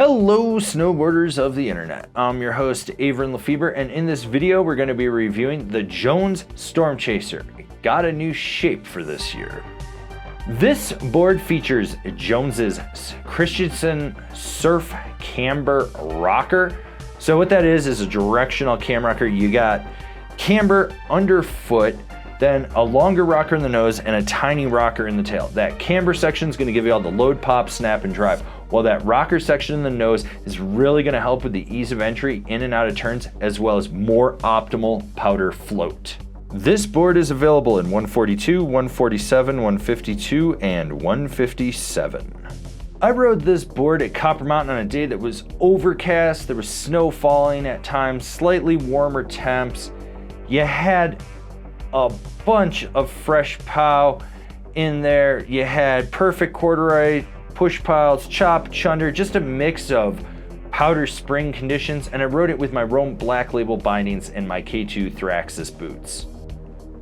Hello snowboarders of the internet, I'm your host Avran LeFeber, and in this video we're going to be reviewing the Jones Storm Chaser. It got a new shape for this year. This board features Jones's Christensen Surf Camber Rocker. So what that is a directional cam rocker. You got camber underfoot, then a longer rocker in the nose and a tiny rocker in the tail. That camber section is going to give you all the load, pop, snap, and drive, while that rocker section in the nose is really going to help with the ease of entry in and out of turns, as well as more optimal powder float. This board is available in 142, 147, 152, and 157. I rode this board at Copper Mountain on a day that was overcast, there was snow falling at times, slightly warmer temps. You had a bunch of fresh pow in there. You had perfect corduroy, push piles, chop, chunder, just a mix of powder spring conditions, and I rode it with my Rome Black Label bindings and my K2 Thraxis boots.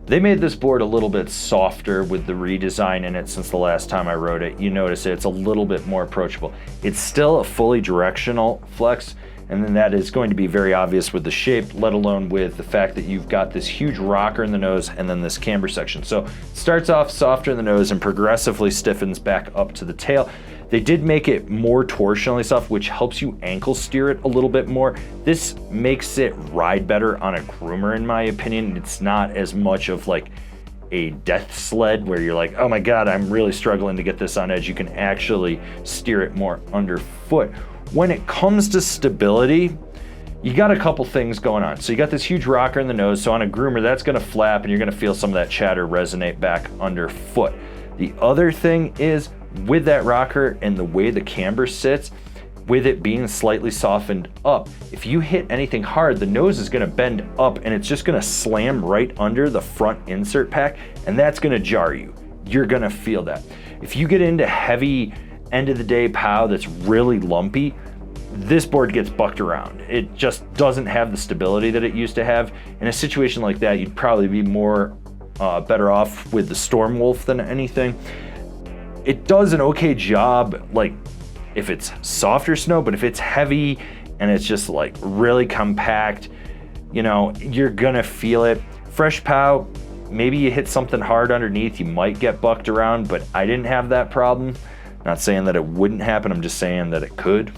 They made this board a little bit softer with the redesign in it since the last time I rode it. You notice it's a little bit more approachable. It's still a fully directional flex, and then that is going to be very obvious with the shape, let alone with the fact that you've got this huge rocker in the nose and then this camber section. So it starts off softer in the nose and progressively stiffens back up to the tail. They did make it more torsionally soft, which helps you ankle steer it a little bit more. This makes it ride better on a groomer, in my opinion. It's not as much of like a death sled where you're like, oh my God, I'm really struggling to get this on edge. You can actually steer it more underfoot. When it comes to stability, you got a couple things going on. So you got this huge rocker in the nose, so on a groomer, that's gonna flap and you're gonna feel some of that chatter resonate back underfoot. The other thing is, with that rocker and the way the camber sits, with it being slightly softened up, if you hit anything hard, the nose is gonna bend up and it's just gonna slam right under the front insert pack, and that's gonna jar you. You're gonna feel that. If you get into heavy end of the day pow that's really lumpy, this board gets bucked around. It just doesn't have the stability that it used to have. In a situation like that, you'd probably be more better off with the Storm Wolf than anything. It does an okay job, like if it's softer snow, but if it's heavy and it's just like really compact, you know, you're gonna feel it. Fresh pow, maybe you hit something hard underneath, you might get bucked around, but I didn't have that problem. Not saying that it wouldn't happen, I'm just saying that it could.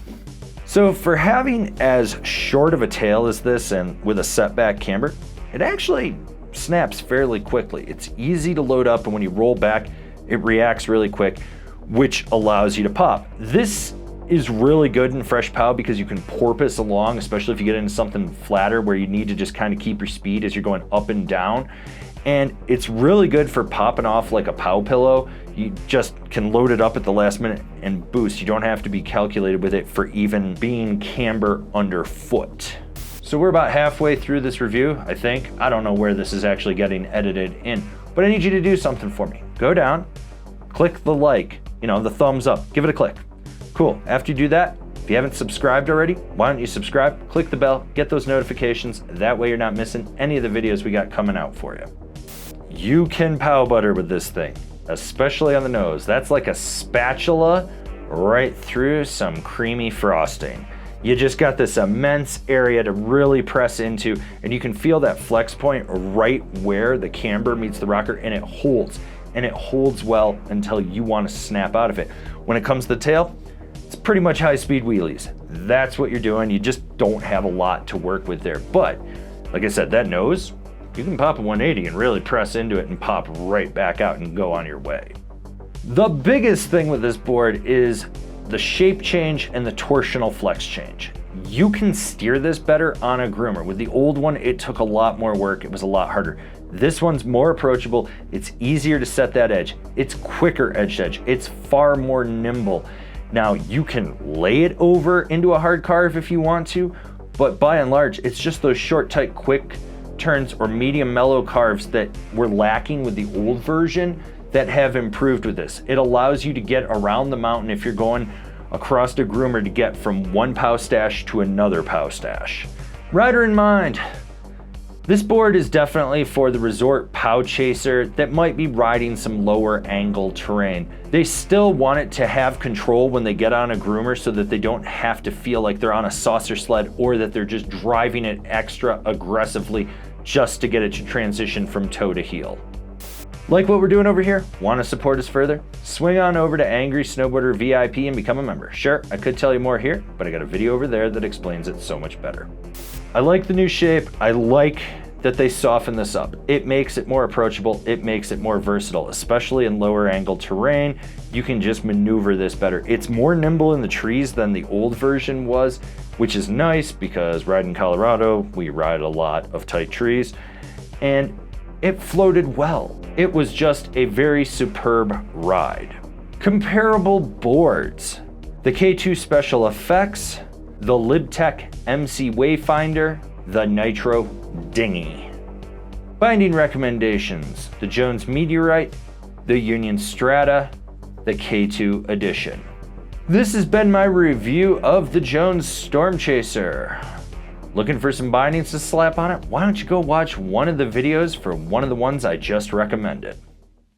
So for having as short of a tail as this and with a setback camber, it actually snaps fairly quickly. It's easy to load up, and when you roll back, it reacts really quick, which allows you to pop. This is really good in fresh pow because you can porpoise along, especially if you get into something flatter where you need to just kind of keep your speed as you're going up and down. And it's really good for popping off like a pow pillow. You just can load it up at the last minute and boost. You don't have to be calculated with it for even being camber underfoot. So we're about halfway through this review, I think. I don't know where this is actually getting edited in, but I need you to do something for me. Go down, click the like, the thumbs up, give it a click. Cool, after you do that, if you haven't subscribed already, why don't you subscribe, click the bell, get those notifications. That way you're not missing any of the videos we got coming out for you. You can pow butter with this thing, especially on the nose. That's like a spatula right through some creamy frosting. You just got this immense area to really press into, and you can feel that flex point right where the camber meets the rocker, and it holds well until you want to snap out of it. When it comes to the tail, it's pretty much high speed wheelies. That's what you're doing. You just don't have a lot to work with there. But like I said, that nose, you can pop a 180 and really press into it and pop right back out and go on your way. The biggest thing with this board is the shape change and the torsional flex change. You can steer this better on a groomer. With the old one, it took a lot more work. It was a lot harder. This one's more approachable. It's easier to set that edge. It's quicker edge to edge. It's far more nimble. Now you can lay it over into a hard carve if you want to, but by and large, it's just those short, tight, quick turns or medium mellow carves that were lacking with the old version that have improved with this. It allows you to get around the mountain if you're going across the groomer to get from one pow stash to another pow stash. Rider in mind, This board is definitely for the resort pow chaser that might be riding some lower angle terrain. They still want it to have control when they get on a groomer so that they don't have to feel like they're on a saucer sled or that they're just driving it extra aggressively just to get it to transition from toe to heel. Like what we're doing over here? Want to support us further? Swing on over to Angry Snowboarder VIP and become a member. Sure, I could tell you more here, but I got a video over there that explains it so much better. I like the new shape. I like that they soften this up. It makes it more approachable. It makes it more versatile, especially in lower angle terrain. You can just maneuver this better. It's more nimble in the trees than the old version was, which is nice because riding Colorado, we ride a lot of tight trees, and it floated well. It was just a very superb ride. Comparable boards: the K2 Special Effects, the Libtech MC Wayfinder, the Nitro Dinghy. Binding recommendations: the Jones Meteorite, the Union Strata, the K2 Edition. This has been my review of the Jones Storm Chaser. Looking for some bindings to slap on it? Why don't you go watch one of the videos for one of the ones I just recommended.